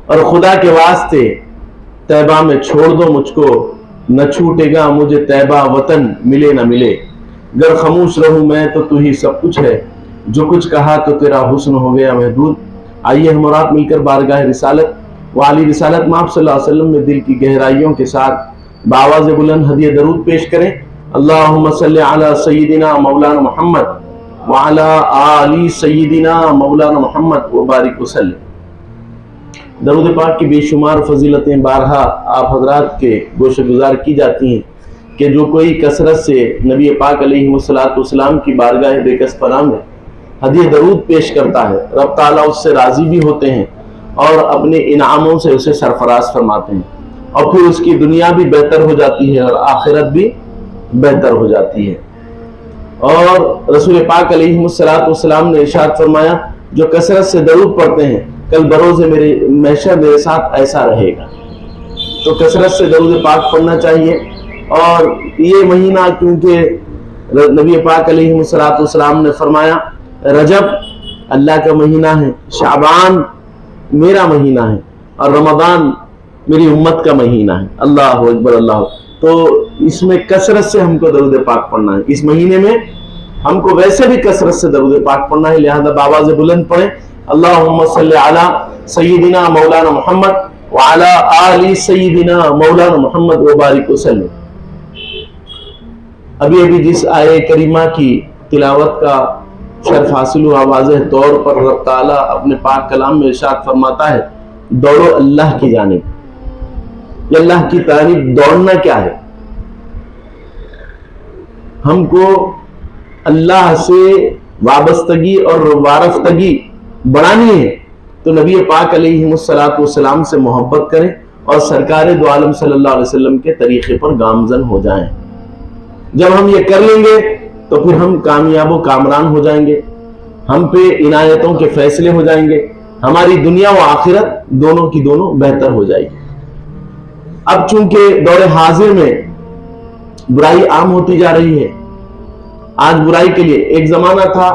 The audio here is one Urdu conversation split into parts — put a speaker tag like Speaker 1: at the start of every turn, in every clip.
Speaker 1: اور خدا کے واسطے طیبہ میں چھوڑ دو مجھ کو، نہ چھوٹے گا مجھے طیبہ وطن ملے نہ ملے، گر خاموش رہوں میں تو ہی سب کچھ ہے، جو کچھ کہا تو تیرا حسن ہو گیا محدود۔ آئیے ہم اور آپ مل کر بارگاہ رسالت و علی رسالت مآب صلی اللہ علیہ وسلم میں دل کی گہرائیوں کے ساتھ بآواز بلند ہدیہ درود پیش کریں۔ اللہم صلی علی سیدنا مولانا محمد وعلی آل سیدنا مولانا محمد وبارک وسلم۔ درود پاک کی بے شمار فضیلتیں بارہا آپ حضرات کے گوش گزار کی جاتی ہیں کہ جو کوئی کثرت سے نبی پاک علیہ السلام کی بارگاہ بے کس پناہ میں ہدیہ درود پیش کرتا ہے، رب تعالیٰ اس سے راضی بھی ہوتے ہیں اور اپنے انعاموں سے اسے سرفراز فرماتے ہیں، اور پھر اس کی دنیا بھی بہتر ہو جاتی ہے اور آخرت بھی بہتر ہو جاتی ہے۔ اور رسول پاک علیہ السلام نے ارشاد فرمایا جو کثرت سے درود پڑھتے ہیں کل بروز محشر میرے ساتھ ایسا رہے گا۔ تو کثرت سے درود پاک پڑھنا چاہیے۔ اور یہ مہینہ کیونکہ نبی پاک علیہ السلام نے فرمایا رجب اللہ کا مہینہ ہے، شعبان میرا مہینہ ہے، اور رمضان میری امت کا مہینہ ہے۔ اللہ اکبر اللہ۔ تو اس میں کثرت سے ہم کو درود پاک پڑھنا ہے، اس مہینے میں ہم کو ویسے بھی کثرت سے درود پاک پڑھنا ہے، لہذا بآواز بلند پڑھیں اللہم صلی علی سیدنا مولانا محمد وعلی آل سیدنا مولانا محمد وبارک وسلم۔ ابھی جس آیہ کریمہ کی تلاوت کا شرف حاصل ہوا، واضح طور پر رب تعالیٰ اپنے پاک کلام میں ارشاد فرماتا ہے دوڑو اللہ کی جانب۔ یہ اللہ کی طرف دوڑنا کیا ہے؟ ہم کو اللہ سے وابستگی اور وارفتگی بڑھانی ہے تو نبی پاک علیہ السلام سے محبت کریں اور سرکار دو عالم صلی اللہ علیہ وسلم کے طریقے پر گامزن ہو جائیں۔ جب ہم یہ کر لیں گے تو پھر ہم کامیاب و کامران ہو جائیں گے، ہم پہ عنایتوں کے فیصلے ہو جائیں گے، ہماری دنیا و آخرت دونوں کی دونوں بہتر ہو جائے گی۔ اب چونکہ دور حاضر میں برائی عام ہوتی جا رہی ہے، آج برائی کے لیے ایک زمانہ تھا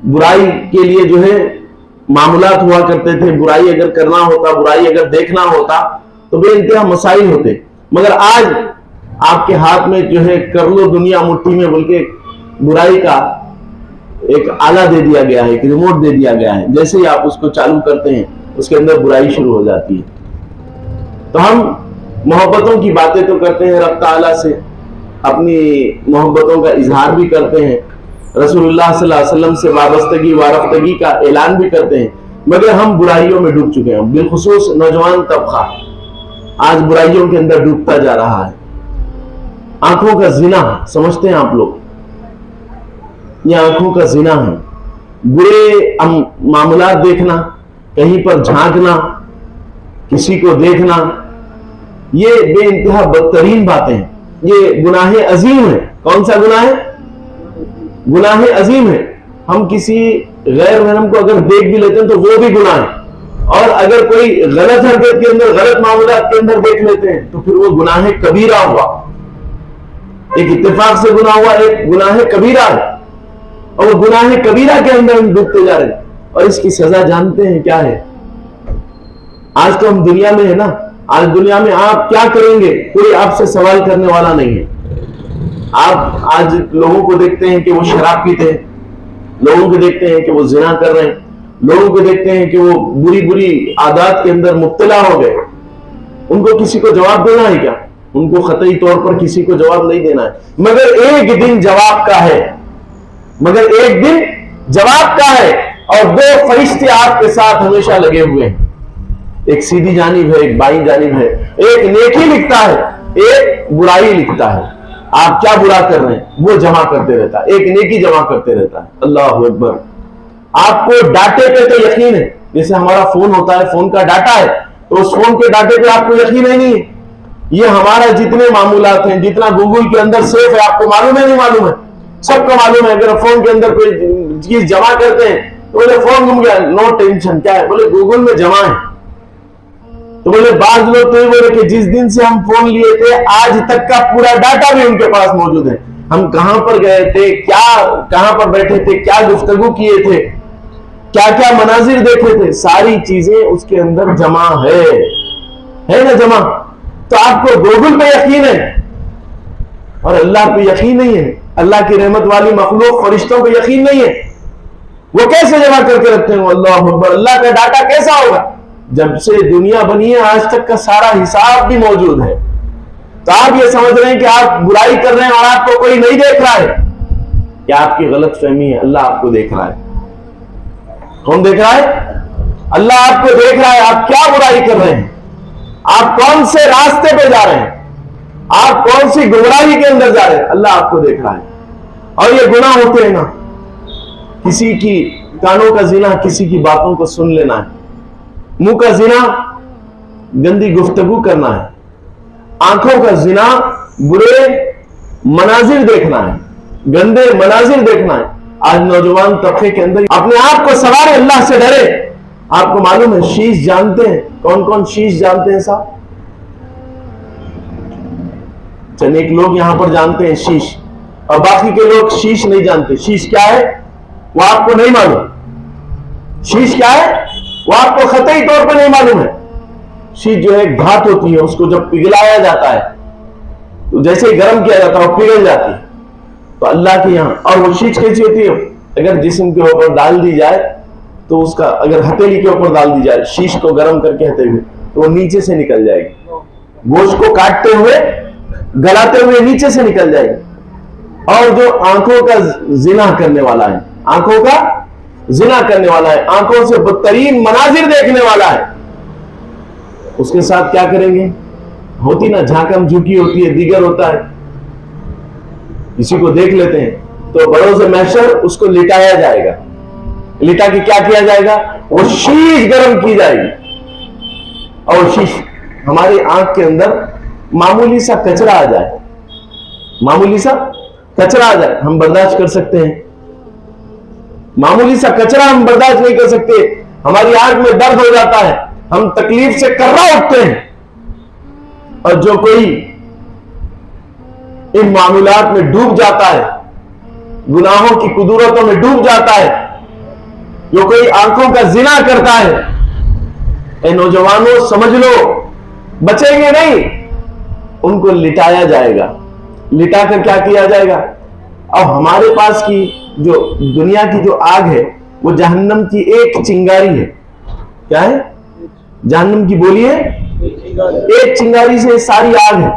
Speaker 1: برائی کے لیے جو ہے معاملات ہوا کرتے تھے، برائی اگر کرنا ہوتا، برائی اگر دیکھنا ہوتا تو بے انتہا مسائل ہوتے، مگر آج آپ کے ہاتھ میں جو ہے کر لو دنیا مٹھی میں، بلکہ برائی کا ایک آلہ دے دیا گیا ہے، ایک ریموٹ دے دیا گیا ہے، جیسے ہی آپ اس کو چالو کرتے ہیں اس کے اندر برائی شروع ہو جاتی ہے۔ تو ہم محبتوں کی باتیں تو کرتے ہیں رب تعالیٰ سے، اپنی محبتوں کا اظہار بھی کرتے ہیں، رسول اللہ صلی اللہ علیہ وسلم سے وابستگی وارفتگی کا اعلان بھی کرتے ہیں، مگر ہم برائیوں میں ڈوب چکے ہیں۔ بالخصوص نوجوان طبقہ آج برائیوں کے اندر ڈوبتا جا رہا ہے۔ آنکھوں کا زنا سمجھتے ہیں آپ لوگ، یہ آنکھوں کا زنا ہے، برے معاملات دیکھنا، کہیں پر جھانکنا، کسی کو دیکھنا، یہ بے انتہا بدترین باتیں ہیں، یہ گناہ عظیم ہے۔ کون سا گناہ ہے؟ گناہ عظیم ہے۔ ہم کسی غیر محرم کو اگر دیکھ بھی لیتے ہیں تو وہ بھی گناہ ہے، اور اگر کوئی غلط حرکت کے اندر، غلط معاملات کے اندر دیکھ لیتے ہیں تو پھر وہ گناہ کبیرہ ہوا، ایک اتفاق سے گناہ ہوا، ایک گناہ کبیرہ ہے، اور وہ گناہ کبیرہ کے اندر ہم ڈوبتے جا رہے ہیں، اور اس کی سزا جانتے ہیں کیا ہے؟ آج تو ہم دنیا میں ہے نا، آج دنیا میں آپ کیا کریں گے کوئی آپ سے سوال کرنے والا نہیں ہے۔ آپ آج لوگوں کو دیکھتے ہیں کہ وہ شراب پیتے ہیں، لوگوں کو دیکھتے ہیں کہ وہ زنا کر رہے ہیں، لوگوں کو دیکھتے ہیں کہ وہ بری عادات کے اندر مبتلا ہو گئے۔ ان کو کسی کو جواب دینا ہے کیا؟ ان کو قطعی طور پر کسی کو جواب نہیں دینا ہے، مگر ایک دن جواب کا ہے، مگر ایک دن جواب کا ہے، اور دو فرشتے آپ کے ساتھ ہمیشہ لگے ہوئے ہیں، ایک سیدھی جانب ہے، ایک بائیں جانب ہے، ایک نیکی لکھتا ہے، ایک برائی لکھتا ہے۔ آپ کیا برا کر رہے ہیں وہ جمع کرتے رہتا ہے، ایک نیکی جمع کرتے رہتا ہے۔ اللہ اکبر۔ آپ کو ڈاٹے پہ تو یقین ہے، جیسے ہمارا فون ہوتا ہے، فون کا ڈاٹا ہے، تو اس فون کے ڈاٹے پہ آپ کو یقین ہے نہیں ہے؟ یہ ہمارا جتنے معمولات ہیں، جتنا گوگل کے اندر سیف ہے، آپ کو معلوم ہے نہیں معلوم ہے؟ سب کو معلوم ہے۔ اگر فون کے اندر کوئی چیز جمع کرتے ہیں تو بولے فون گم گیا، نو ٹینشن، کیا ہے؟ بولے گوگل میں جمع ہے۔ تو بولے بعض لوگ تو یہ بولے کہ جس دن سے ہم فون لیے تھے آج تک کا پورا ڈاٹا بھی ان کے پاس موجود ہے، ہم کہاں پر گئے تھے، کیا کہاں پر بیٹھے تھے، کیا گفتگو کیے تھے، کیا کیا مناظر دیکھے تھے، ساری چیزیں اس کے اندر جمع ہے نا جمع. تو آپ کو گوگل پہ یقین ہے اور اللہ پہ یقین نہیں ہے، اللہ کی رحمت والی مخلوق فرشتوں پہ یقین نہیں ہے، وہ کیسے جمع کر کے رکھتے ہیں؟ اللہ اکبر. اللہ کا ڈاٹا کیسا ہوگا؟ جب سے دنیا بنی ہے آج تک کا سارا حساب بھی موجود ہے. تو آپ یہ سمجھ رہے ہیں کہ آپ برائی کر رہے ہیں اور آپ کو کوئی نہیں دیکھ رہا ہے، کیا آپ کی غلط فہمی ہے؟ اللہ آپ کو دیکھ رہا ہے. کون دیکھ رہا ہے؟ اللہ آپ کو دیکھ رہا ہے. آپ کیا برائی کر رہے ہیں، آپ کون سے راستے پہ جا رہے ہیں، آپ کون سی گمراہی کے اندر جا رہے ہیں، اللہ آپ کو دیکھ رہا ہے. اور یہ گناہ ہوتے ہیں نا، کسی کی کانوں کا زنا کسی کی باتوں کو سن لینا ہے، منہ کا زنا گندی گفتگو کرنا ہے، آنکھوں کا زنا برے مناظر دیکھنا ہے، گندے مناظر دیکھنا ہے. آج نوجوان طبقے کے اندر اپنے آپ کو سوارے، اللہ سے ڈرے. آپ کو معلوم ہے شیش جانتے ہیں؟ کون کون شیش جانتے ہیں صاحب؟ چند ایک لوگ یہاں پر جانتے ہیں شیش، اور باقی کے لوگ شیش نہیں جانتے. شیش کیا ہے وہ آپ کو نہیں معلوم. شیش کیا ہے وہ آپ کو قطعی طور پہ نہیں معلوم ہے. شیش جو ہے گھات ہوتی ہے، اس کو جب پگھلایا جاتا ہے تو جیسے ہی گرم کیا جاتا ہے وہ پگھل جاتی ہے. تو اللہ کے یہاں، اور وہ شیش کیسی ہوتی ہے؟ اگر جسم کے اوپر ڈال دی جائے تو اس کا، اگر ہتھیلی کے اوپر ڈال دی جائے شیش کو گرم کر کے ہتھیلی، تو وہ نیچے سے نکل جائے گی. گوشت کو کاٹتے ہوئے گلاتے ہوئے نیچے سے نکل جائے گی. اور جو آنکھوں کا زنا کرنے والا ہے، آنکھوں کا زنا کرنے والا ہے، آنکھوں سے بدترین مناظر دیکھنے والا ہے، اس کے ساتھ کیا کریں گے؟ ہوتی نا جھانکم جھوکی ہوتی ہے، دیگر ہوتا ہے، کسی کو دیکھ لیتے ہیں تو بروز محشر اس کو لٹایا جائے گا. لٹا کے کیا کیا جائے گا؟ وہ شیش گرم کی جائے گی. اور شیش ہماری آنکھ کے اندر معمولی سا کچرا آ جائے، معمولی سا کچرا آ جائے ہم برداشت کر سکتے ہیں، معمولی سا کچرا ہم برداشت نہیں کر سکتے. ہماری آنکھ میں درد ہو جاتا ہے، ہم تکلیف سے کرا اٹھتے ہیں. اور جو کوئی ان معاملات میں ڈوب جاتا ہے، گناہوں کی قدورتوں میں ڈوب جاتا ہے، جو کوئی آنکھوں کا زنا کرتا ہے، اے نوجوانوں سمجھ لو بچیں گے نہیں، ان کو لٹایا جائے گا. لٹا کر کیا کیا جائے گا؟ اب ہمارے پاس کی جو دنیا کی جو آگ ہے وہ جہنم کی ایک چنگاری ہے. کیا ہے؟ جہنم کی بولیے ایک چنگاری سے ساری آگ ہے.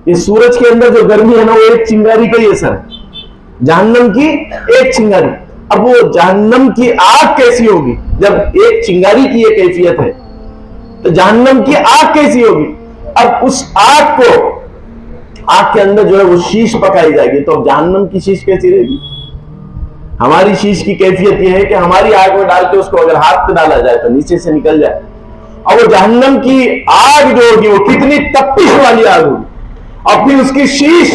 Speaker 1: یہ سورج کے اندر جو گرمی ہے نا وہ ایک چنگاری کا ہی اثر ہے، جہنم کی ایک چنگاری. اب وہ جہنم کی آگ کیسی ہوگی جب ایک چنگاری کی یہ کیفیت ہے، تو جہنم کی آگ کیسی ہوگی؟ اب اس آگ کو، آگ کے اندر جو ہے وہ شیش پکائی جائے گی، تو جہنم کی شیش کیسی رہے گی؟ ہماری شیش کی کیفیت یہ ہے کہ ہماری آگ میں ڈال کے اس کو اگر ہاتھ پہ ڈالا جائے تو نیچے سے نکل جائے. اور وہ جہنم کی آگ جو ہوگی وہ کتنی تپش والی آگ ہوگی، اور پھر اس کی شیش،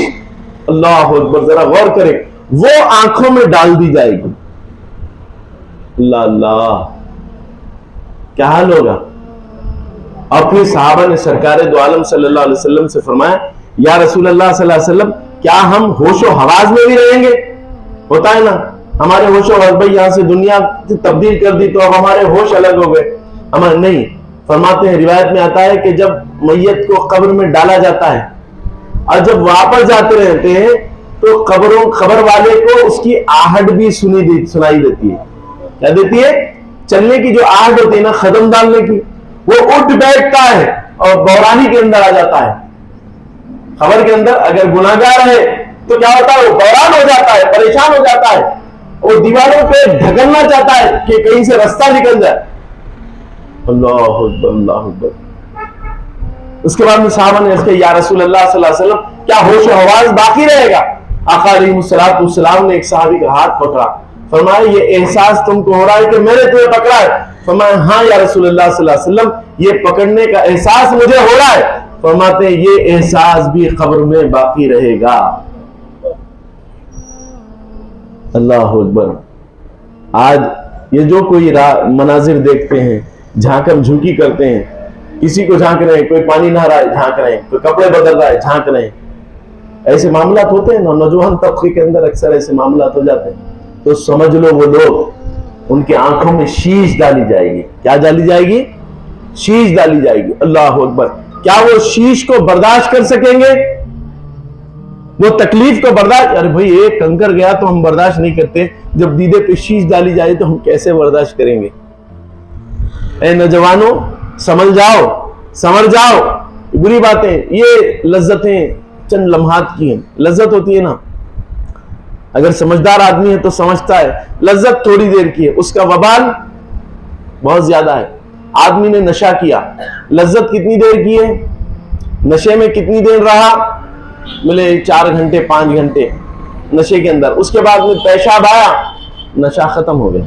Speaker 1: اللہ اکبر، ذرا غور کرے، وہ آنکھوں میں ڈال دی جائے گی. اللہ اللہ، کیا حال ہوگا؟ اور پھر صحابہ نے سرکار دو عالم صلی اللہ علیہ وسلم سے فرمایا، یا رسول اللہ صلی اللہ علیہ وسلم کیا ہم ہوش و حواس میں بھی رہیں گے؟ ہوتا ہے نا ہمارے ہوش و حواس، بھائی یہاں سے دنیا تبدیل کر دی تو اب ہمارے ہوش الگ ہو گئے. ہمارے نہیں. فرماتے ہیں، روایت میں آتا ہے کہ جب میت کو قبر میں ڈالا جاتا ہے اور جب واپس جاتے رہتے ہیں تو قبر والے کو اس کی آہٹ بھی سنائی دیتی ہے. کیا دیتی ہے؟ چلنے کی جو آہٹ ہوتی ہے نا، قدم ڈالنے کی، وہ اٹھ بیٹھتا ہے اور بورانی کے اندر آ جاتا ہے. خبر کے اندر اگر گناہگار ہے تو کیا ہوتا ہے؟ وہ بوران ہو جاتا ہے، پریشان ہو جاتا ہے، وہ دیواروں پہ ڈھکلنا چاہتا ہے کہ کہیں سے رستہ نکل جائے. اللہ اکبر، اللہ اکبر. اس کے بعد میں صحابہ نے اس کے، یا رسول اللہ صلی اللہ علیہ وسلم کیا ہوش و حواس باقی رہے گا؟ آقا علیہ الصلوۃ والسلام نے ایک صحابی کا ہاتھ پکڑا، فرمایا یہ احساس تم کو ہو رہا ہے کہ میں نے تمہیں پکڑا ہے؟ فرمایا ہاں یا رسول اللہ صلی اللہ علیہ وسلم، یہ پکڑنے کا احساس مجھے ہو رہا ہے. فرماتے ہیں یہ احساس بھی قبر میں باقی رہے گا. اللہ اکبر. آج یہ جو کوئی مناظر دیکھتے ہیں، جھانکم جھوکی کرتے ہیں، کسی کو جھانک رہے ہیں، کوئی پانی نہ رہا ہے جھانک رہے ہیں، کوئی کپڑے بدل رہا ہے جھانک رہے ہیں، ایسے معاملات ہوتے ہیں نا، نوجوان طبقے کے اندر اکثر ایسے معاملات ہو جاتے ہیں. تو سمجھ لو وہ لوگ ان کی آنکھوں میں شیش ڈالی جائے گی. کیا ڈالی جائے گی؟ شیش ڈالی جائے گی. اللہ اکبر. کیا وہ شیش کو برداشت کر سکیں گے؟ وہ تکلیف کو برداشت؟ ارے بھائی ایک کنکر گیا تو ہم برداشت نہیں کرتے, جب دیدے پہ شیش ڈالی جائے تو ہم کیسے برداشت کریں گے؟ اے نوجوانوں سمجھ جاؤ, سمجھ جاؤ. بری باتیں, یہ لذتیں چند لمحات کی ہیں. لذت ہوتی ہے نا, اگر سمجھدار آدمی ہے تو سمجھتا ہے لذت تھوڑی دیر کی ہے, اس کا وبال بہت زیادہ ہے. آدمی نے نشہ کیا, لذت کتنی دیر کی ہے؟ نشے میں کتنی دیر رہا؟ ملے 4 گھنٹے 5 گھنٹے نشے کے اندر. اس کے بعد میں پیشاب آیا, نشہ ختم ہو گیا.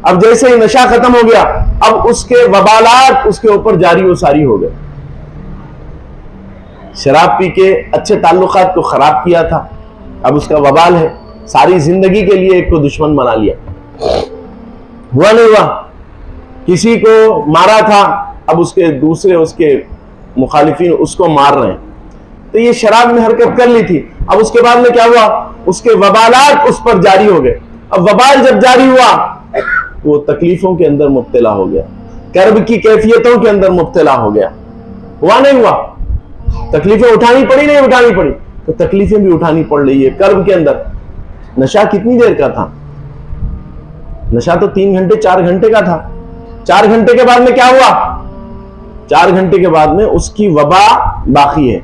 Speaker 1: اب جیسے ہی نشہ ختم ہو گیا, اب اس کے وبالات اس کے اوپر جاری و ساری ہو گئے. شراب پی کے اچھے تعلقات کو خراب کیا تھا, اب اس کا وبال ہے. ساری زندگی کے لیے ایک کو دشمن بنا لیا. ہوا نہیں ہوا؟ کسی کو مارا تھا, اب اس کے دوسرے اس کے مخالفین اس کو مار رہے ہیں. تو یہ شراب میں حرکت کر لی تھی, اب اس کے بعد میں کیا ہوا؟ اس کے وبالات اس پر جاری ہو گئے. اب وبال جب جاری ہوا, وہ تکلیفوں کے اندر مبتلا ہو گیا, کرب کی کیفیتوں کے اندر مبتلا ہو گیا. ہوا نہیں ہوا؟ تکلیفیں اٹھانی پڑی نہیں اٹھانی پڑی؟ تو تکلیفیں بھی اٹھانی پڑ رہی ہے کرب کے اندر. نشہ کتنی دیر کا تھا؟ نشہ تو 3 گھنٹے 4 گھنٹے کا تھا. 4 گھنٹے کے بعد میں کیا ہوا؟ 4 گھنٹے کے بعد میں اس کی وبا باقی ہے,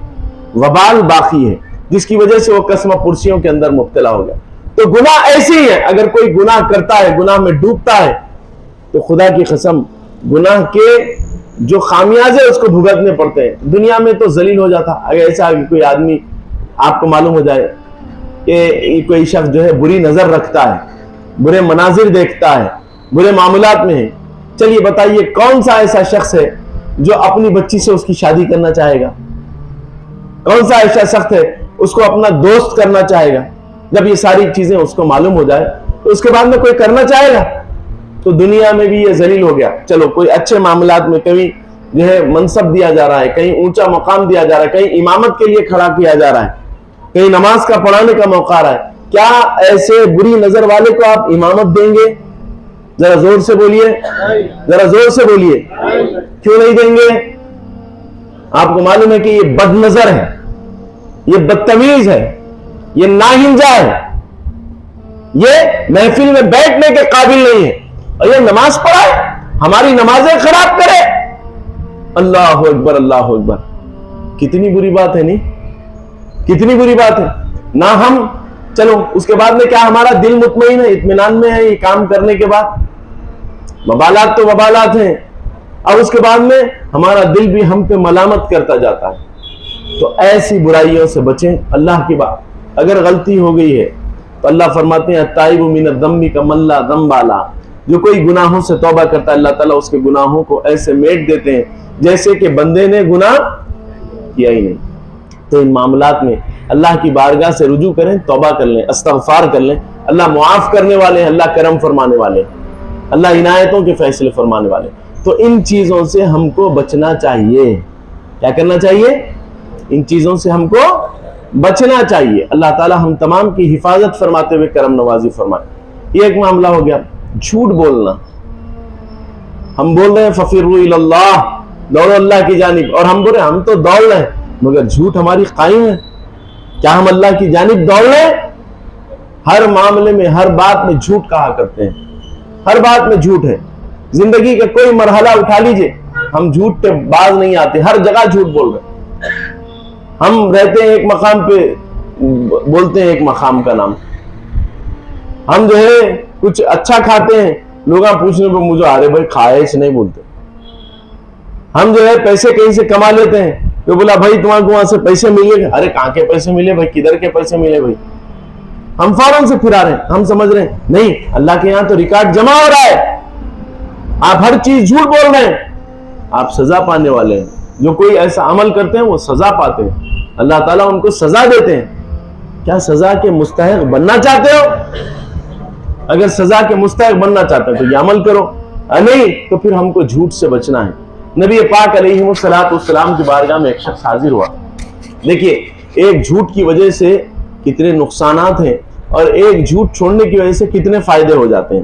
Speaker 1: وبال باقی ہے, جس کی وجہ سے وہ قسم پرسیوں کے اندر مبتلا ہو گیا. تو گناہ ایسی ہے, اگر کوئی گناہ کرتا ہے, گناہ میں ڈوبتا ہے, تو خدا کی قسم گناہ کے جو خامیازے اس کو بھگتنے پڑتے ہیں. دنیا میں تو ذلیل ہو جاتا. اگر ایسا کوئی آدمی آپ کو معلوم ہو جائے کہ کوئی شخص جو ہے بری نظر رکھتا ہے, برے مناظر دیکھتا ہے, برے معاملات میں ہے, چلیے بتائیے کون سا ایسا شخص ہے جو اپنی بچی سے اس کی شادی کرنا چاہے گا؟ کون سا ایسا شخص ہے اس کو اپنا دوست کرنا چاہے گا؟ جب یہ ساری چیزیں اس کو معلوم ہو جائے تو اس کے بعد میں کوئی کرنا چاہے گا؟ تو دنیا میں بھی یہ ذلیل ہو گیا. چلو کوئی اچھے معاملات میں کہیں جو ہے منصب دیا جا رہا ہے, کہیں اونچا مقام دیا جا رہا ہے, کہیں امامت کے لیے کھڑا کیا جا رہا ہے, کہیں نماز کا پڑھانے کا موقع آ رہا ہے, کیا ایسے بری نظر والے کو آپ امامت دیں گے؟ ذرا زور سے بولیے, ذرا زور سے بولیے, کیوں نہیں دیں گے؟ آپ کو معلوم ہے کہ یہ بد نظر ہے, یہ بدتمیز ہے, یہ ناہنجا ہے, یہ محفل میں بیٹھنے کے قابل نہیں ہے, اور یہ نماز پڑھائے, ہماری نمازیں خراب کرے. اللہ اکبر, اللہ اکبر. کتنی بری بات ہے, نہیں کتنی بری بات ہے نہ. ہم چلو اس کے بعد میں کیا ہمارا دل مطمئن ہے, اطمینان میں ہے یہ کام کرنے کے بعد؟ وبالات تو وبالات ہیں, اور اس کے بعد میں ہمارا دل بھی ہم پہ ملامت کرتا جاتا ہے. تو ایسی برائیوں سے بچیں. اللہ کی بات, اگر غلطی ہو گئی ہے تو اللہ فرماتے ہیں التائب من الذنب کمن لا ذنب له. جو کوئی گناہوں سے توبہ کرتا ہے اللہ تعالیٰ اس کے گناہوں کو ایسے میٹ دیتے ہیں جیسے کہ بندے نے گناہ کیا ہی نہیں. تو ان معاملات میں اللہ کی بارگاہ سے رجوع کریں, توبہ کر لیں, استغفار کر لیں. اللہ معاف کرنے والے ہیں, اللہ کرم فرمانے والے ہیں, اللہ عنایتوں کے فیصلے فرمانے والے. تو ان چیزوں سے ہم کو بچنا چاہیے. کیا کرنا چاہیے؟ ان چیزوں سے ہم کو بچنا چاہیے. اللہ تعالی ہم تمام کی حفاظت فرماتے ہوئے کرم نوازی فرمائے. یہ ایک معاملہ ہو گیا. جھوٹ بولنا, ہم بول رہے ہیں ففروا الی اللہ, دوڑو اللہ کی جانب, اور ہم بول رہے ہیں ہم تو دوڑ رہے ہیں مگر جھوٹ ہماری قائم ہے. کیا ہم اللہ کی جانب دوڑ رہے ہیں؟ ہر معاملے میں, ہر بات میں جھوٹ کہا کرتے ہیں, ہر بات میں جھوٹ ہے. زندگی کا کوئی مرحلہ اٹھا لیجئے, ہم جھوٹ پہ باز نہیں آتے, ہر جگہ جھوٹ بول رہے ہیں. ہم رہتے ہیں ایک مقام پہ, بولتے ہیں ایک مقام کا نام. ہم جو ہے کچھ اچھا کھاتے ہیں, لوگ پوچھنے پہ مجھے ارے بھائی کھائے سے نہیں بولتے. ہم جو ہے پیسے کہیں سے کما لیتے ہیں, تو بولا بھائی تمہارے کو وہاں سے پیسے ملے, ارے کہاں کے پیسے ملے بھائی, کدھر کے پیسے ملے بھائی. ہم فوراً سے پھرا رہے ہیں, ہم سمجھ رہے ہیں نہیں اللہ کے یہاں تو ریکارڈ جمع ہو رہا ہے, آپ ہر چیز جھوٹ بول رہے ہیں, آپ سزا پانے والے ہیں. جو کوئی ایسا عمل کرتے ہیں وہ سزا پاتے ہیں, اللہ تعالیٰ ان کو سزا دیتے ہیں. کیا سزا کے مستحق بننا چاہتے ہو؟ اگر سزا کے مستحق بننا چاہتے ہو تو یہ عمل کرو, نہیں تو پھر ہم کو جھوٹ سے بچنا ہے. نبی پاک علیہ السلام کی بارگاہ میں ایک شخص حاضر ہوا. دیکھیے ایک جھوٹ کی وجہ سے کتنے نقصانات ہیں, اور ایک جھوٹ چھوڑنے کی وجہ سے کتنے فائدے ہو جاتے ہیں.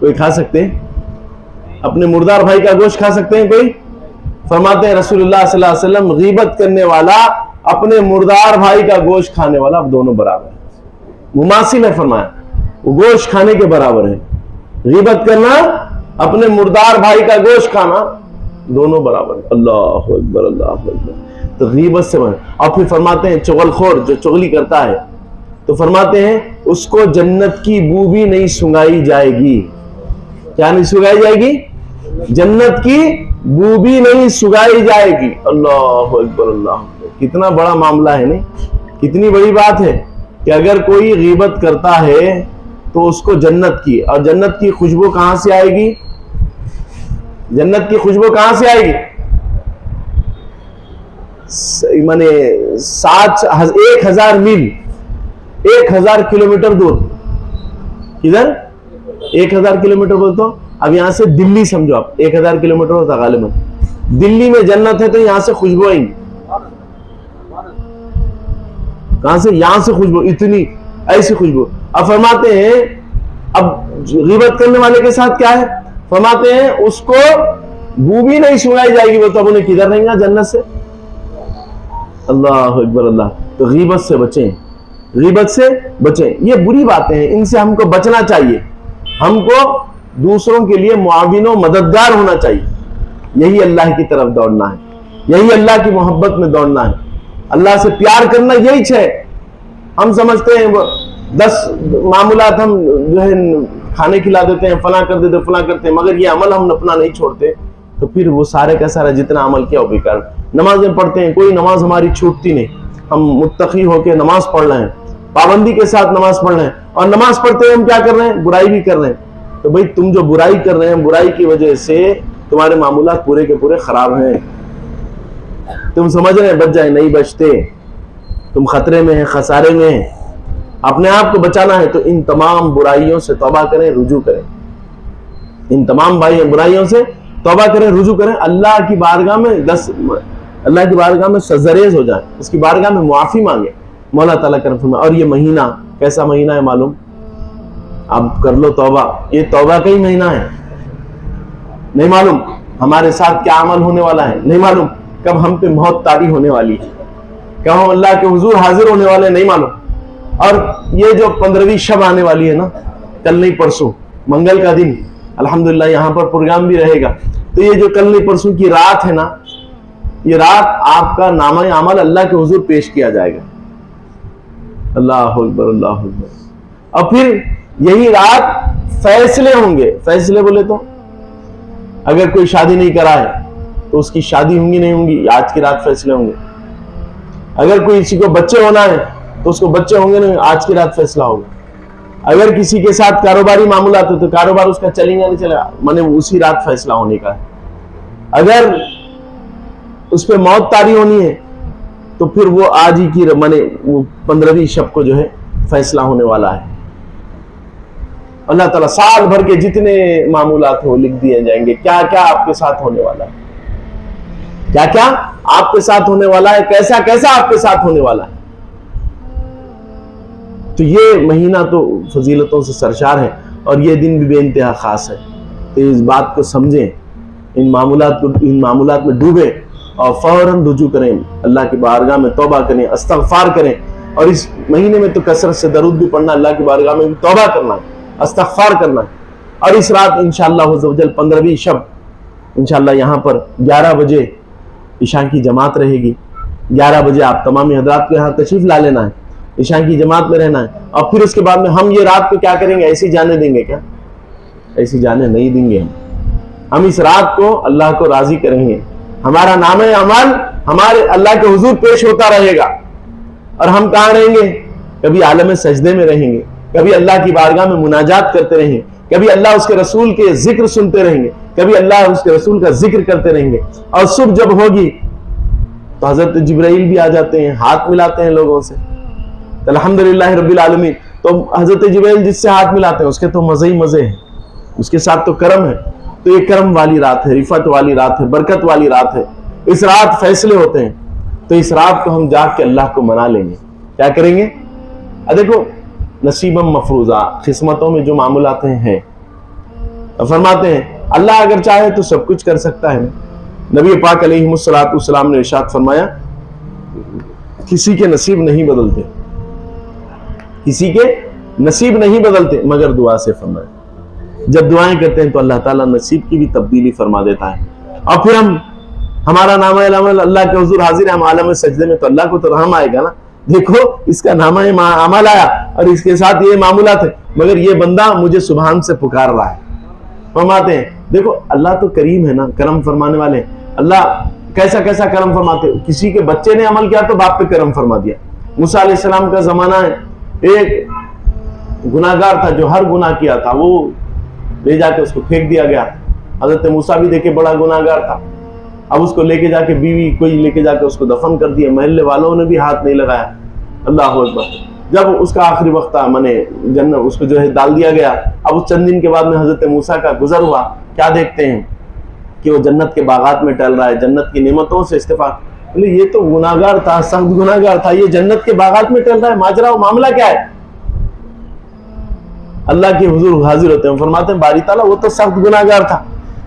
Speaker 1: کوئی کھا سکتے ہیں؟ اپنے مردار بھائی کا گوشت کھا سکتے ہیں کوئی؟ فرماتے ہیں رسول اللہ صلی اللہ علیہ وسلم غیبت کرنے والا اپنے مردار بھائی کا گوشت کھانے والا اب دونوں برابر ہیں، مماثل ہے، فرمایا وہ گوشت کھانے کے برابر ہے. غیبت کرنا، اپنے مردار بھائی کا گوشت کھانا، دونوں برابر ہے. اللہ اکبر اللہ اکبر. تو غیبت سے اور پھر فرماتے ہیں چغل خور جو چغلی کرتا ہے تو فرماتے ہیں اس کو جنت کی بو بھی نہیں سنگائی جائے گی. کیا نہیں سنگائی جائے گی؟ جنت کی بو بھی نہیں سنگائی جائے گی. اللہ اکبر اللہ اکبر. کتنا بڑا معاملہ ہے، نہیں؟ کتنی بڑی بات ہے کہ اگر کوئی غیبت کرتا ہے تو اس کو جنت کی، اور جنت کی خوشبو کہاں سے آئے گی؟ جنت کی خوشبو کہاں سے آئے گی؟ مانے 1000 میل، 1000 کلومیٹر دور. کدھر؟ 1000 کلومیٹر بولتے ہو. اب یہاں سے دلی سمجھو آپ، 1000 کلومیٹر ہوتا غالباً. دلی میں جنت ہے تو یہاں سے خوشبو آئیں گی. کہاں سے؟ یہاں سے خوشبو، اتنی ایسی خوشبو. اب فرماتے ہیں اب غیبت کرنے والے کے ساتھ کیا ہے؟ فرماتے ہیں اس کو بو بھی نہیں سنگائی جائے گی. وہ تو اب انہیں کدھر رہیں گا؟ جنت سے. اللہ اکبر اللہ. تو غیبت سے بچیں، غیبت سے بچیں. یہ بری باتیں ہیں، ان سے ہم کو بچنا چاہیے. ہم کو دوسروں کے لیے معاون و مددگار ہونا چاہیے. یہی اللہ کی طرف دوڑنا ہے، یہی اللہ کی محبت میں دوڑنا ہے. اللہ سے پیار کرنا یہی ہے. ہم سمجھتے ہیں 10 معاملات ہم جو ہے کھانے کھلا دیتے ہیں، فلاں کر دیتے، فلاں کرتے ہیں، مگر یہ عمل ہم اپنا نہیں چھوڑتے تو پھر وہ سارے کا سارا جتنا عمل کیا وہ بیکار. نمازیں پڑھتے ہیں، کوئی نماز ہماری چھوٹتی نہیں. ہم متقی ہو کے نماز پڑھ رہے ہیں، پابندی کے ساتھ نماز پڑھ رہے ہیں، اور نماز پڑھتے ہوئے ہم کیا کر رہے ہیں؟ برائی بھی کر رہے ہیں. تو بھئی تم جو برائی کر رہے ہیں، برائی کی وجہ سے تمہارے معاملات پورے کے پورے خراب ہیں. تم سمجھ رہے ہیں بچ جائیں، نہیں بچتے. تم خطرے میں ہیں، خسارے میں ہیں. اپنے آپ کو بچانا ہے تو ان تمام برائیوں سے توبہ کریں، رجوع کریں. ان تمام برائیوں سے توبہ کریں، رجوع کریں. اللہ کی بارگاہ میں اللہ کی بارگاہ میں سرزریز ہو جائیں، اس کی بارگاہ میں معافی مانگیں. مولا تعالیٰ کرم فرمائے. اور یہ مہینہ کیسا مہینہ ہے معلوم؟ آپ کر لو توبہ. یہ توبہ کا ہی مہینہ ہے. نہیں معلوم ہمارے ساتھ کیا عمل ہونے والا ہے، نہیں معلوم کب ہم پہ موت طاری ہونے والی ہے، کب ہم اللہ کے حضور حاضر ہونے والے ہیں، نہیں معلوم. اور یہ جو 15ویں شب آنے والی ہے نا، کل نہیں پرسوں، منگل کا دن الحمدللہ یہاں پر پروگرام بھی رہے گا. تو یہ جو کل نہیں پرسوں کی رات ہے نا، یہ رات آپ کا نامہ عمل اللہ کے حضور پیش کیا جائے گا. اللہ اکبر اللہ اکبر. اور پھر یہی رات فیصلے ہوں گے. فیصلے بولے تو اگر کوئی شادی نہیں کرا ہے تو اس کی شادی ہوں گی نہیں ہوں گی، آج کی رات فیصلے ہوں گے. اگر کوئی کسی کو بچے ہونا ہے تو اس کو بچے ہوں گے نہیں، آج کی رات فیصلہ ہوگا. اگر کسی کے ساتھ کاروباری معاملات ہو تو کاروبار اس کا چلیں گا نہیں چلے گا، مانے اسی رات فیصلہ ہونے کا ہے. اگر اس پہ موت طاری ہونی ہے تو پھر وہ آج ہی کی مانے وہ 15ویں شب کو جو ہے فیصلہ ہونے والا ہے. اللہ تعالیٰ سال بھر کے جتنے معمولات ہو لکھ دیے جائیں گے. کیا کیا آپ کے ساتھ ہونے والا ہے، کیا کیا آپ کے ساتھ ہونے والا ہے، کیسا کیسا آپ کے ساتھ ہونے والا ہے. تو یہ مہینہ تو فضیلتوں سے سرشار ہے اور یہ دن بھی بے انتہا خاص ہے. تو اس بات کو سمجھیں، ان معاملات میں ڈوبیں اور فوراً رجوع کریں، اللہ کی بارگاہ میں توبہ کریں، استغفار کریں. اور اس مہینے میں تو کثرت سے درود بھی پڑھنا، اللہ کی بارگاہ میں بھی توبہ کرنا ہے، استغفار کرنا ہے. اور اس رات انشاءاللہ عزوجل 15ویں شب انشاءاللہ یہاں پر 11 بجے عشاء کی جماعت رہے گی. 11 بجے آپ تمامی حضرات کو یہاں تشریف لا لینا ہے، عشاء کی جماعت میں رہنا ہے. اور پھر اس کے بعد میں ہم یہ رات کو کیا کریں گے؟ ایسی جانے دیں گے کیا؟ ایسی جانے نہیں دیں گے. ہم اس رات کو اللہ کو راضی کریں گے. ہمارا نام عمل ہمارے اللہ کے حضور پیش ہوتا رہے گا. اور ہم کہاں رہیں گے؟ کبھی عالم سجدے میں رہیں گے، کبھی اللہ کی بارگاہ میں مناجات کرتے رہیں گے، کبھی اللہ اس کے رسول کے ذکر سنتے رہیں گے، کبھی اللہ اس کے رسول کا ذکر کرتے رہیں گے. اور صبح جب ہوگی تو حضرت جبرائیل بھی آ جاتے ہیں، ہاتھ ملاتے ہیں لوگوں سے. الحمدللہ رب العالمین. تو حضرت جبرائیل جس سے ہاتھ ملاتے ہیں اس کے تو مزے ہی مزے ہیں، اس کے ساتھ تو کرم ہے. تو یہ کرم والی رات ہے، رفعت والی رات ہے، برکت والی رات ہے. اس رات فیصلے ہوتے ہیں. تو اس رات کو ہم جا کے اللہ کو منا لیں گے. کیا کریں گے؟ دیکھو نصیبم مفروضہ، قسمتوں میں جو معاملات ہیں فرماتے ہیں اللہ اگر چاہے تو سب کچھ کر سکتا ہے. نبی پاک علیہ الصلوۃ والسلام نے ارشاد فرمایا کسی کے نصیب نہیں بدلتے، کسی کے نصیب نہیں بدلتے مگر دعا سے. فرمایا جب دعائیں کرتے ہیں تو اللہ تعالیٰ نصیب کی بھی تبدیلی فرما دیتا ہے. اور پھر ہمارا نامہ اعمال اللہ کے حضور حاضر ہے، ہم عالم سجدے میں، تو اللہ کو تو رحم آئے گا نا. دیکھو اس کا نامہ اعمال آیا اور اس کے ساتھ یہ معمولات ہیں، مگر یہ بندہ مجھے سبحان سے پکار رہا ہے. فرماتے ہیں دیکھو اللہ تو کریم ہے نا، کرم فرمانے والے ہیں. اللہ کیسا کیسا کرم فرماتے. کسی کے بچے نے عمل کیا تو باپ پہ کرم فرما دیا. موسیٰ علیہ السلام کا زمانہ ہے، ایک گناہگار تھا جو ہر گناہ کیا تھا، وہ لے جا کے اس کو پھینک دیا گیا. حضرت موسیٰ بھی دیکھے بڑا گناہگار تھا، اب اس کو لے کے جا کے بیوی کوئی لے کے جا کے اس کو دفن کر دیا، محلے والوں نے بھی ہاتھ نہیں لگایا. اللہ اکبر. جب اس کا آخری وقت تھا جنت اس کو جو ہے ڈال دیا گیا. اب اس چند دن کے بعد میں حضرت موسیٰ کا گزر ہوا، کیا دیکھتے ہیں کہ وہ جنت کے باغات میں ٹہل رہا ہے، جنت کی نعمتوں سے استفادہ. بولے یہ تو گناہگار تھا، سخت گناہگار تھا، یہ جنت کے باغات میں ٹہل رہا ہے، ماجرا و معاملہ کیا ہے؟ اللہ کے حضور حاضر ہوتے ہیں، فرماتے ہیں باری تعالیٰ وہ تو سخت گناہگار تھا،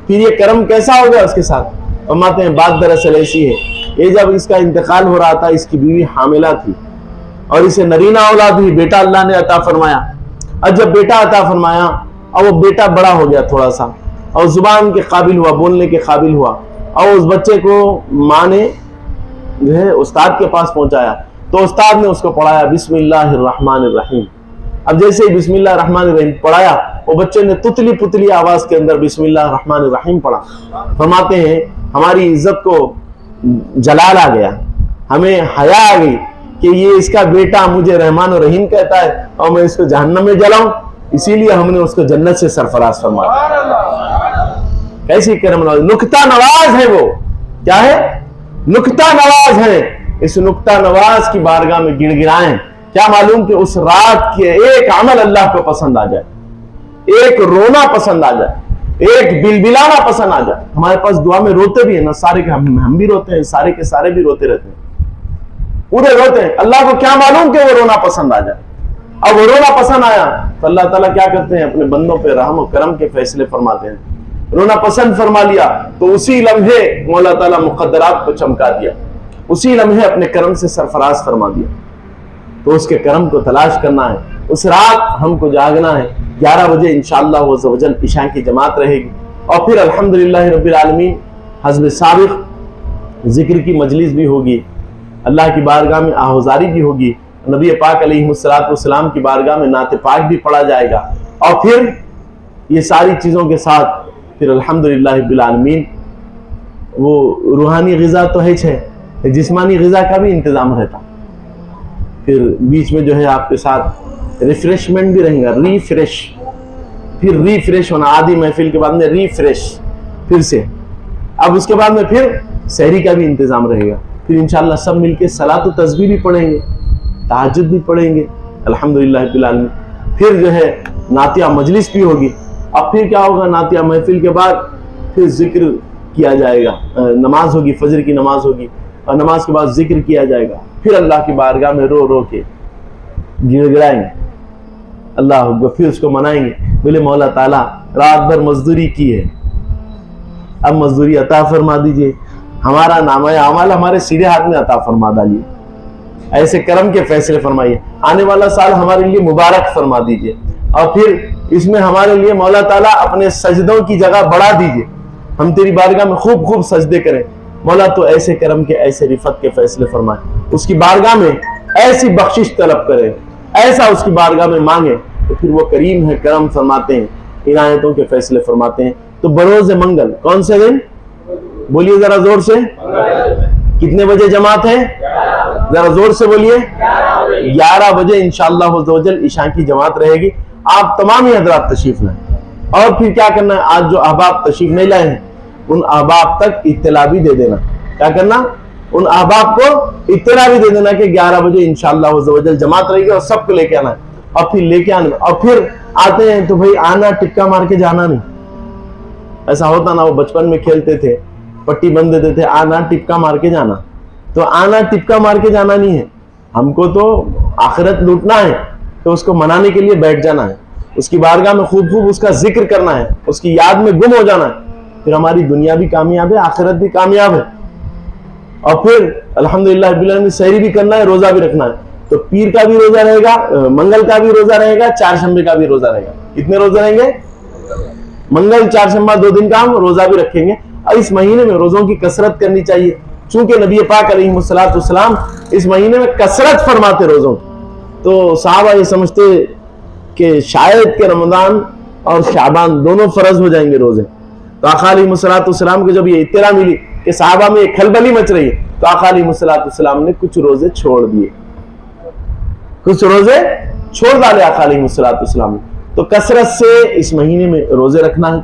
Speaker 1: پھر یہ کرم کیسا ہوگا اس کے ساتھ؟ فرماتے ہیں بات دراصل ایسی ہے، یہ جب اس کا انتقال ہو رہا تھا اس کی بیوی حاملہ تھی اور اسے نرینہ اولاد ہوئی، بیٹا اللہ نے عطا فرمایا. اور جب بیٹا عطا فرمایا اور وہ بیٹا بڑا ہو گیا تھوڑا سا اور زبان کے قابل ہوا، بولنے کے قابل ہوا، اور اس بچے کو ماں نے جو ہے استاد کے پاس پہنچایا تو استاد نے اس کو پڑھایا بسم اللہ الرحمن الرحیم. اب جیسے ہی بسم اللہ الرحمن الرحیم پڑھایا وہ بچے نے تتلی پتلی آواز کے اندر بسم اللہ الرحمن الرحیم پڑھا. فرماتے ہیں ہماری عزت کو جلال آ گیا، ہمیں حیا آ گئی کہ یہ اس کا بیٹا مجھے رحمان و رحیم کہتا ہے اور میں اس کو جہنم میں جلاؤں، اسی لیے ہم نے اس کو جنت سے سرفراز فرمایا. کیسی کرم نواز، نکتہ نواز ہے وہ. کیا ہے؟ نکتہ نواز ہے. اس نکتہ نواز کی بارگاہ میں گڑ گڑائیں. کیا معلوم کہ اس رات کے ایک عمل اللہ کو پسند آ جائے، ایک رونا پسند آ جائے، ایک بلبلانا پسند آ جائے. ہمارے پاس دعا میں روتے بھی ہیں نا، سارے کے ہم بھی روتے ہیں، سارے کے سارے بھی روتے رہتے ہیں، پورے روتے ہیں. اللہ کو کیا معلوم کہ وہ رونا پسند آ جائے. اب وہ رونا پسند آیا تو اللہ تعالیٰ کیا کرتے ہیں؟ اپنے بندوں پہ رحم و کرم کے فیصلے فرماتے ہیں. رونا پسند فرما لیا تو اسی لمحے مولا تعالیٰ مقدرات کو چمکا دیا، اسی لمحے اپنے کرم سے سرفراز فرما دیا. تو اس کے کرم کو تلاش کرنا ہے. اس رات ہم کو جاگنا ہے. 11 بجے انشاءاللہ عز و جل عشاء کی جماعت رہے گی اور پھر الحمدللہ رب العالمین حزب سابق ذکر کی مجلس بھی ہوگی، اللہ کی بارگاہ میں آہوزاری بھی ہوگی، نبی پاک علیہ الصلوۃ والسلام کی بارگاہ میں نعت پاک بھی پڑھا جائے گا. اور پھر یہ ساری چیزوں کے ساتھ پھر الحمدللہ رب العالمین وہ روحانی غذا تو ہے، جسمانی غذا کا بھی انتظام رہتا. پھر بیچ میں جو ہے آپ کے ساتھ ریفریشمنٹ بھی رہیں گا، پھر ریفریش ہونا. آدھی محفل کے بعد میں ریفریش پھر سے. اب اس کے بعد میں پھر سحری کا بھی انتظام رہے گا. پھر انشاءاللہ سب مل کے صلاۃ و تسبیح بھی پڑھیں گے، تہجد بھی پڑھیں گے الحمدللہ رب العالمین. پھر جو ہے نعتیہ مجلس بھی ہوگی. اب پھر کیا ہوگا؟ نعتیہ محفل کے بعد پھر ذکر کیا جائے گا، نماز ہوگی، فجر کی نماز ہوگی اور نماز کے بعد ذکر کیا جائے گا. پھر اللہ کی بارگاہ میں رو رو کے گڑ گڑائیں گے، اللہ اکبر. پھر اس کو منائیں گے، بولے مولا تعالیٰ رات بھر مزدوری کی ہے، اب مزدوری عطا فرما دیجئے، ہمارا نامہ اعمال ہمارے سیدھے ہاتھ میں عطا فرما ڈالیے، ایسے کرم کے فیصلے فرمائیے. آنے والا سال ہمارے لیے مبارک فرما دیجئے اور پھر اس میں ہمارے لیے مولا تعالیٰ اپنے سجدوں کی جگہ بڑھا دیجئے، ہم تیری بارگاہ میں خوب خوب سجدے کریں. مولا تو ایسے کرم کے، ایسے رفت کے فیصلے فرمائے. اس کی بارگاہ میں ایسی بخشش طلب کریں، ایسا اس کی بارگاہ میں مانگیں تو پھر وہ کریم ہے، کرم فرماتے ہیں، عنایتوں کے فیصلے فرماتے ہیں. تو بروز منگل کون سے دن؟ بولیے ذرا زور سے. کتنے بجے جماعت ہے؟ ذرا زور سے بولیے. 11 بجے انشاءاللہ عز و جل عشاء کی جماعت رہے گی. آپ تمام ہی حضرات تشریف لائیں. اور پھر کیا کرنا ہے؟ آج جو احباب تشریف نہیں لائے ہیں ان احباب تک اطلاع بھی دے دینا. کیا کرنا؟ ان احباب کو اطلاع بھی دے دینا کہ 11 بجے انشاءاللہ عز و جل جماعت رہے گی اور سب کو لے کے آنا ہے. اور پھر لے کے آنا، اور پھر آتے ہیں تو بھائی آنا ٹکا مار کے جانا نہیں. ایسا ہوتا نا، وہ بچپن میں کھیلتے تھے، پٹی بند دیتے تھے، آنا ٹپکا مار کے جانا. تو آنا ٹپکا مار کے جانا نہیں ہے، ہم کو تو آخرت لوٹنا ہے، تو اس کو منانے کے لیے بیٹھ جانا ہے. اس کی بارگاہ میں خوب خوب اس کا ذکر کرنا ہے, اس کی یاد میں گم ہو جانا ہے, پھر ہماری دنیا بھی کامیاب ہے, آخرت بھی کامیاب ہے. اور پھر الحمدللہ رب العالمین سحری بھی کرنا ہے, روزہ بھی رکھنا ہے. تو پیر کا بھی روزہ رہے گا, منگل کا بھی روزہ رہے گا, چہارشنبے کا بھی روزہ رہے گا. کتنے روزے رہیں گے؟ منگل چہارشنبہ 2 دن کا ہم روزہ بھی رکھیں گے. اور اس مہینے میں روزوں کی کثرت کرنی چاہیے, چونکہ نبی پاک علیہ السلام اس مہینے میں کثرت فرماتے روزوں کی. تو صحابہ یہ سمجھتے کہ شاید کہ رمضان اور شعبان دونوں فرض ہو جائیں گے روزے. تو آقا علیہ السلام کو جب یہ اطلاع ملی کہ صحابہ میں ایک کھلبلی مچ رہی ہے, تو آقا علیہ السلام نے کچھ روزے چھوڑ دیے, کچھ روزے چھوڑ ڈالے آقا علیہ السلام نے. تو کثرت سے اس مہینے میں روزے رکھنا ہے,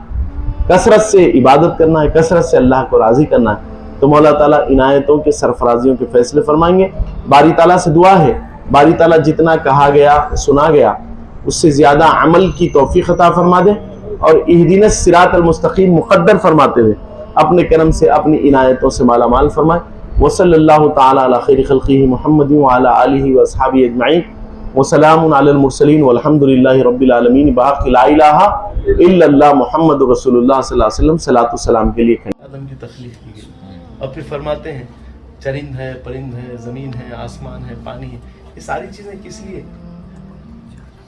Speaker 1: کثرت سے عبادت کرنا ہے, کثرت سے اللہ کو راضی کرنا ہے. تو مولا تعالیٰ عنایتوں کے سرفرازیوں کے فیصلے فرمائیں گے. باری تعالیٰ سے دعا ہے, باری تعالیٰ جتنا کہا گیا سنا گیا اس سے زیادہ عمل کی توفیق عطا فرما دے, اور اہدنا الصراط المستقیم مقدر فرماتے ہوئے اپنے کرم سے اپنی عنایتوں سے مالا مال فرمائے. وصلی اللہ تعالی علی خیر خلقہ محمد وعلی آلہ واصحابہ اجمعین, وسلام علی المرسلین والحمد للہ رب العالمین. باقی لا الہ الا اللہ محمد رسول اللہ صلی اللہ علیہ وسلم صلاۃ والسلام کے لیے آدم کی تخلیق کی گئی. اور پھر فرماتے ہیں چرند ہے, پرند ہے, زمین ہے, آسمان ہے, پانی ہے, یہ ساری چیزیں کس لیے؟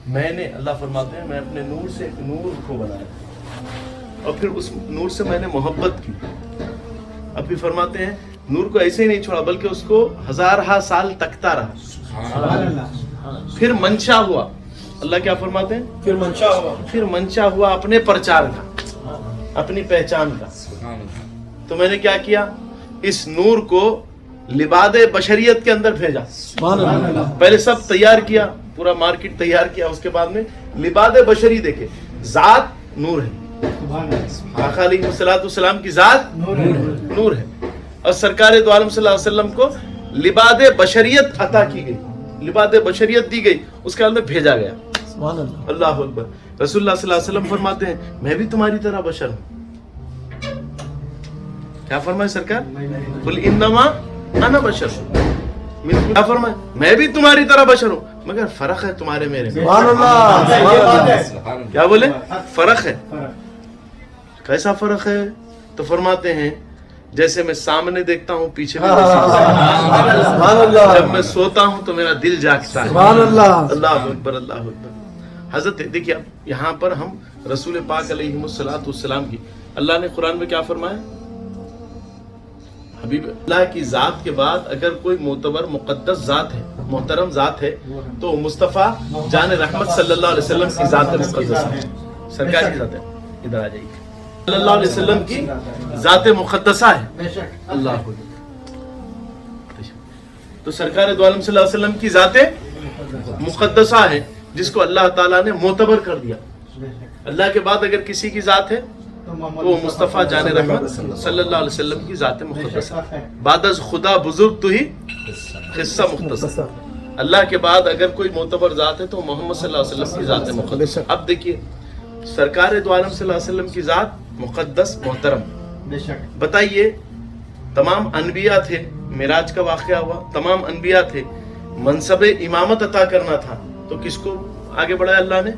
Speaker 1: میں نے, اللہ فرماتے ہیں, میں اپنے نور سے ایک نور کو بنایا اور پھر اس نور سے میں نے محبت کی. اب بھی فرماتے ہیں نور کو ایسے ہی نہیں چھوڑا بلکہ اس کو ہزارہ سال تکتا رہا. پھر منشا ہوا, اللہ کیا فرماتے ہیں, پھر منشا ہوا اپنے پرچار کا, اپنی پہچان کا. تو میں نے کیا کیا, اس نور کو لباد بشریت کے اندر بھیجا. پہلے سب تیار کیا, پورا مارکیٹ تیار کیا, اس کے بعد میں لباد بشری دیکھے, ذات نور ہے, آقا علیہ السلام کی ذات نور ہے, اور سرکار دو عالم صلی اللہ علیہ وسلم کو لباد بشریت عطا کی گئی, لباد بشریت دی گئی, اس کے بعد میں بھیجا گیا. اللہ اکبر. رسول اللہ صلی اللہ علیہ وسلم فرماتے ہیں میں بھی تمہاری طرح بشر ہوں. کیا فرمائے سرکار, قل انما انا بشر. کیا فرمائے, میں بھی تمہاری طرح بشر ہوں مگر فرق ہے تمہارے میرے میں. کیا بولے, فرق ہے. کیسا فرق ہے؟ تو فرماتے ہیں جیسے میں سامنے دیکھتا ہوں پیچھے میں جب میں سوتا ہوں تو میرا دل جاگتا ہے. اللہ اکبر, اللہ اکبر. حضرت دیکھیے اب یہاں پر ہم رسول پاک علیہ السلام کی, اللہ نے قرآن میں کیا فرمایا, حبیب اللہ کی ذات کے بعد اگر کوئی معتبر مقدس ذات ہے, محترم ذات ہے, تو مصطفیٰ جان رحمت صلی اللہ علیہ وسلم کی ذات مقدس ہے, سرکار کی ذات ہے. ادھر آ جائیے, صلی اللہ علیہ وسلم کی ذات مقدسہ ہے. اللہ تو سرکار دو عالم صلی اللہ علیہ وسلم کی ذات مقدسہ ہے جس کو اللہ تعالیٰ نے معتبر کر دیا. اللہ کے بعد اگر کسی کی ذات ہے تو وہ مصطفیٰ جان رحمت صلی اللہ علیہ وسلم کی ذات مقدسہ. بعد از خدا بزرگ تو ہی قصہ مختصر. اللہ کے بعد اگر کوئی معتبر ذات ہے تو محمد صلی اللہ علیہ وسلم کی ذات مقدس. اب دیکھیے سرکار دو عالم صلی اللہ علیہ وسلم کی ذات مقدس محترم. بتائیے تمام انبیاء تھے, معراج کا واقعہ ہوا, تمام انبیاء تھے, منصب امامت عطا کرنا تھا, تو کس کو آگے بڑھایا اللہ نے؟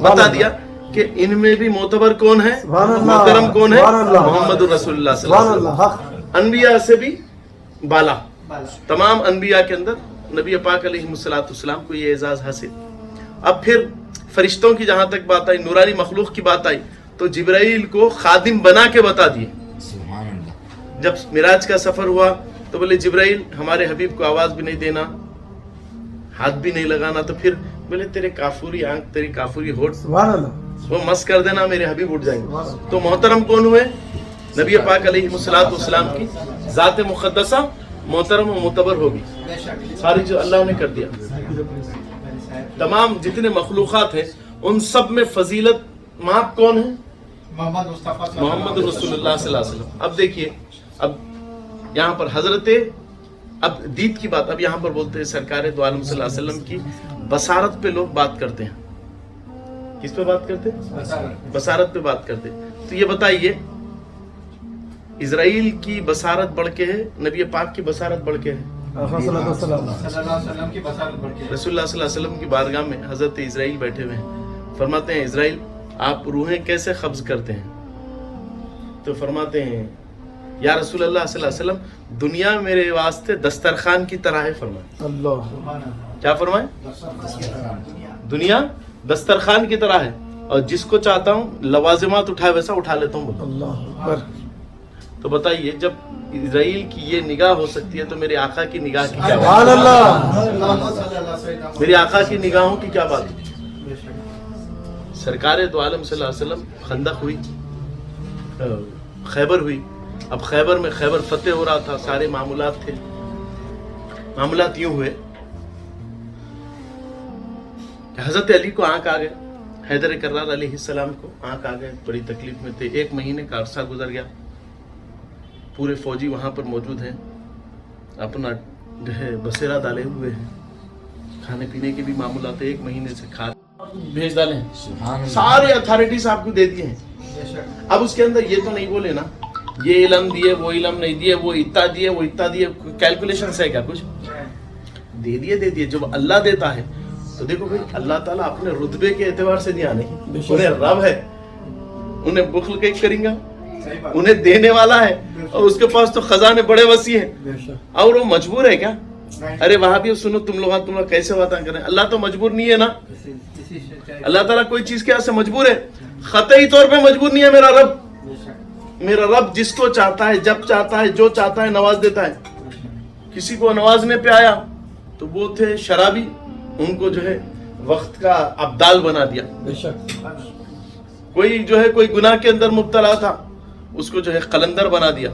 Speaker 1: بتا دیا کہ ان میں بھی معتبر کون ہے, محترم کون ہے, محمد رسول اللہ صلی اللہ علیہ وسلم. انبیاء سے بھی بالا, تمام انبیاء کے اندر نبی پاک علیہ السلام کو یہ اعزاز حاصل. اب پھر فرشتوں کی جہاں تک بات آئی, نورانی مخلوق کی بات آئی, تو جبرائیل کو خادم بنا کے بتا دیے. جب معراج کا سفر ہوا تو بولے جبرائیل ہمارے حبیب کو آواز بھی نہیں دینا, ہاتھ بھی نہیں لگانا. تو پھر بولے تیرے کافوری آنکھ, تیری کافوری ہونٹ, وہ مس کر دینا, میرے حبیب اٹھ جائیں گے. تو محترم کون ہوئے؟ نبی پاک علیہ السلام کی ذات مقدسہ محترم و معتبر ہوگی. ساری جو اللہ نے کر دیا. تمام جتنے مخلوقات ہیں ان سب میں فضیلت ماپ کون ہے؟ محمد رسول اللہ صلی اللہ علیہ وسلم. اب دیکھیے, اب یہاں پر حضرت, اب دید کی بات, اب یہاں پر بولتے ہیں سرکار دو عالم صلی اللہ علیہ وسلم کی بصارت پہ لوگ بات کرتے ہیں. کس پہ بات کرتے ہیں؟ بصارت پہ بات کرتے. تو یہ بتائیے اسرائیل کی بصارت بڑھ کے ہے, نبی پاک کی بصارت بڑھ کے ہے؟ رسول اللہ صلی اللہ علیہ وسلم کی بارگاہ میں حضرت اسرائیل بیٹھے ہوئے ہیں. فرماتے ہیں اسرائیل آپ روحیں کیسے قبض کرتے ہیں؟ تو فرماتے ہیں یا رسول اللہ صلی اللہ علیہ وسلم دنیا میرے واسطے دسترخوان کی طرح ہے. فرمائے کیا فرمائے؟ دنیا دسترخوان کی طرح ہے اور جس کو چاہتا ہوں لوازمات اٹھائے ویسا اٹھا لیتا ہوں. اللہ. تو بتائیے جب اسرائیل کی یہ نگاہ ہو سکتی ہے تو میرے آقا کی نگاہ کی کیا بات ہے؟ میرے آقا کی نگاہوں کی کیا بات ہے؟ سرکار دو عالم صلی اللہ علیہ وسلم خندق ہوئی، خیبر ہوئی. اب خیبر میں خیبر فتح ہو رہا تھا، سارے معاملات تھے. معاملات یوں ہوئے کہ حضرت علی کو آنکھ آ گئے، حیدر کرار علیہ السلام کو آنکھ آ گئے، بڑی تکلیف میں تھے. 1 مہینے کا عرصہ گزر گیا، پورے فوجی وہاں پر موجود ہیں، اپنا جو ہے بسیرا ڈالے ہوئے ہیں، کھانے پینے کے بھی معاملات 1 مہینے سے کھا بھیج ڈالے ہیں، سارے اتھارٹیز آپ کو دے دیے ہیں. اب اس کے اندر یہ تو نہیں بولے نا یہ علم دیے وہ علم نہیں دیے، وہ اتنا دیے وہ اتنا دیے، کیلکولیشن سے کیا کچھ دے دیے. جب اللہ دیتا ہے تو دیکھو بھائی اللہ تعالیٰ اپنے رتبے کے اعتبار سے دیا نہیں، انہیں رب ہے، انہیں بخل کیک کریں گا، انہیں دینے والا ہے اور اس کے پاس تو خزانے بڑے وسیع ہیں. اور وہ مجبور ہے کیا؟ ارے وہاں بھی سنو تم لوگ کیسے باتیں کریں، اللہ تو مجبور نہیں ہے نا. اللہ تعالیٰ کوئی چیز کے سے مجبور ہے؟ قطعی طور پہ مجبور نہیں ہے. میرا رب جس کو چاہتا ہے جب چاہتا ہے جو چاہتا ہے نواز دیتا ہے. کسی کو نوازنے پہ آیا تو وہ تھے شرابی، ان کو جو ہے وقت کا ابدال بنا دیا. کوئی جو ہے کوئی گناہ کے اندر مبتلا تھا، اس کو جو ہے قلندر بنا دیا.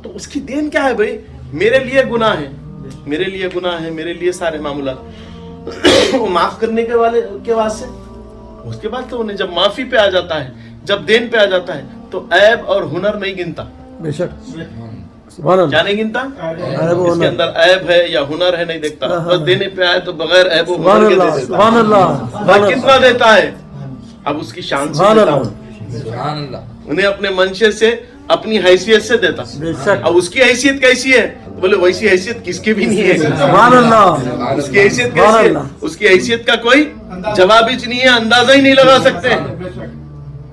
Speaker 1: تو اس کی دین کیا ہے بھائی؟ میرے لیے گناہ ہے، میرے لیے گناہ ہے، میرے لیے سارے معاملات وہ معاف کرنے کے واسطے. اس کے بعد تو انہیں جب معافی پہ آ جاتا ہے، جب دین پہ آ جاتا ہے تو عیب اور ہنر نہیں گنتا. بے شک کیا نہیں گنتا؟ اس کے اندر عیب ہے یا ہنر ہے نہیں دیکھتا، بس دینے پہ آئے تو بغیر عیب و ہنر کے دے دیتا. کتنا دیتا ہے اب اس کی شان سے دیتا ہوں. انہیں اپنے منشے سے اپنی حیثیت سے دیتا. اب اس کی حیثیت کیسی ہے؟ بولے ویسی حیثیت کس کی بھی نہیں ہے. اس کی حیثیت کیسی ہے؟ اس کی حیثیت کا کوئی جواب ہی نہیں ہے، اندازہ ہی نہیں لگا سکتے.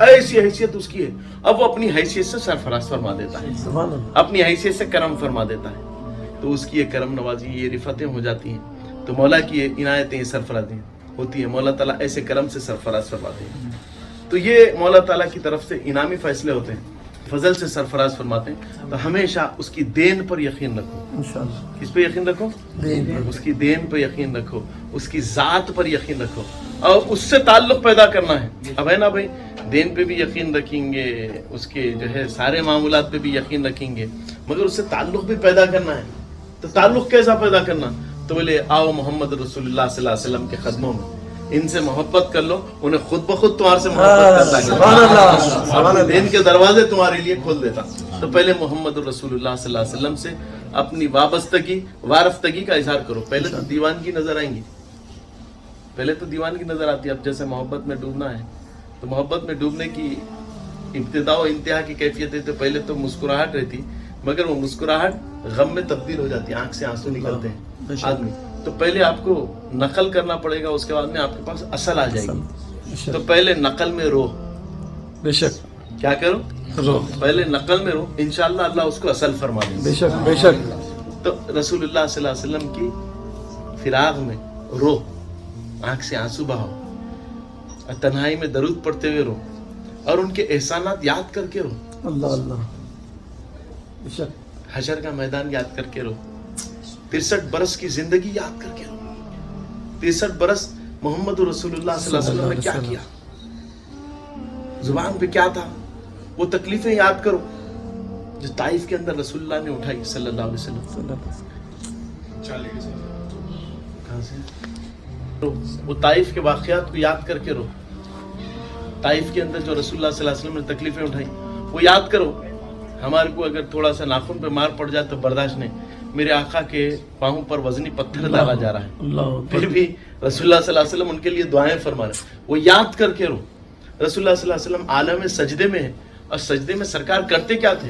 Speaker 1: ایسی حیثیت اس کی ہے. اب وہ اپنی حیثیت سے سرفراز فرما دیتا ہے، اپنی حیثیت سے کرم فرما دیتا ہے. تو اس کی یہ کرم نوازی، یہ رفتیں ہو جاتی ہیں. تو مولا کی یہ عنایتیں، یہ سرفرازیں ہوتی ہیں. مولا تعالیٰ ایسے کرم سے سرفراز فرماتے ہیں. تو یہ مولا تعالیٰ کی طرف سے انعامی فیصلے ہوتے ہیں، فضل سے سرفراز فرماتے ہیں. تو ہمیشہ اس کی دین پر یقین رکھو. کس پہ یقین رکھو؟ اس کی دین پہ یقین رکھو، اس کی ذات پر یقین رکھو اور اس سے تعلق پیدا کرنا ہے. اب ہے نا بھائی، دین پہ بھی یقین رکھیں گے، اس کے جو ہے سارے معاملات پہ بھی یقین رکھیں گے، مگر اس سے تعلق بھی پیدا کرنا ہے. تو تعلق کیسا پیدا کرنا؟ تو بولے آؤ محمد رسول اللہ صلی اللہ علیہ وسلم کے قدموں میں، ان سے محبت کر لو، انہیں خود بخود تمہارے سے محبت کرتا ہے، دین کے دروازے تمہارے لیے کھول دیتا. تو پہلے محمد رسول اللہ صلی اللہ علیہ وسلم سے اپنی وابستگی وارفتگی کا اظہار کرو. پہلے تو دیوانگی نظر آئیں گی، پہلے تو دیوانگی نظر آتی ہے. اب جیسے محبت میں ڈوبنا ہے تو محبت میں ڈوبنے کی ابتدا و انتہا کی کیفیت ہے. تو پہلے تو مسکراہٹ رہتی، مگر وہ مسکراہٹ غم میں تبدیل ہو جاتی ہے، آنکھ سے آنسو نکلتے ہیں آدمی. تو پہلے آپ کو نقل کرنا پڑے گا، اس کے بعد میں آپ کے پاس اصل آ جائے گی. تو پہلے نقل میں رو. بے شک کیا کرو؟ رو. پہلے نقل میں رو، انشاءاللہ اللہ اس کو اصل فرما دے. بے شک بے شک. تو رسول اللہ صلی اللہ علیہ وسلم کی فراق میں رو، آنکھ سے آنسو بہاؤ، تنہائی میں درود پڑھتے ہوئے رو اور ان کے احسانات یاد کر کے رو. اللہ اللہ. بے شک حشر کا میدان یاد کر کے رو، 63 برس کی زندگی یاد کر کے رو. 63 برس محمد رسول اللہ صلی اللہ علیہ وسلم نے کیا کیا، زبان پہ کیا تھا، وہ تکلیفیں یاد کرو جو طائف کے اندر رسول اللہ نے اٹھائی صلی اللہ علیہ وسلم. کہاں سے وہ طائف کے واقعات کو یاد کر کے رو. طائف کے اندر جو رسول اللہ صلی اللہ علیہ وسلم نے تکلیفیں اٹھائی وہ یاد کرو. ہمارے کو اگر تھوڑا سا ناخن پہ مار پڑ جائے تو برداشت نہیں، میرے آقا کے پاؤں پر وزنی پتھر ڈالا جا رہا ہے، پھر بھی رسول اللہ صلی اللہ علیہ وسلم ان کے لیے دعائیں فرما رہے ہیں، وہ یاد کر کے رو. رسول اللہ صلی اللہ علیہ وسلم عالم سجدے میں ہے، اور سجدے میں سرکار کرتے کیا تھے؟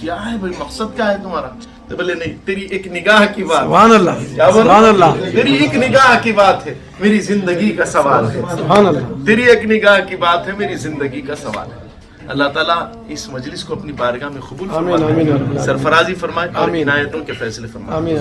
Speaker 1: کیا ہے بھائی مقصد کیا ہے تمہارا؟ تو بولے نہیں تیری ایک نگاہ کی بات،
Speaker 2: سبحان اللہ
Speaker 1: کیا بولا؟
Speaker 2: سبحان اللہ
Speaker 1: تیری ایک نگاہ کی بات ہے، میری زندگی کا سوال ہے،
Speaker 2: سبحان اللہ
Speaker 1: تیری ایک نگاہ کی بات ہے، میری زندگی کا سوال ہے۔ اللہ تعالیٰ اس مجلس کو اپنی بارگاہ میں قبول
Speaker 2: آمین آمین
Speaker 1: فرمائے، سرفرازی فرمائے اور
Speaker 2: آمین۔
Speaker 1: عنایتوں کے فیصلے فرمائے۔
Speaker 2: آمین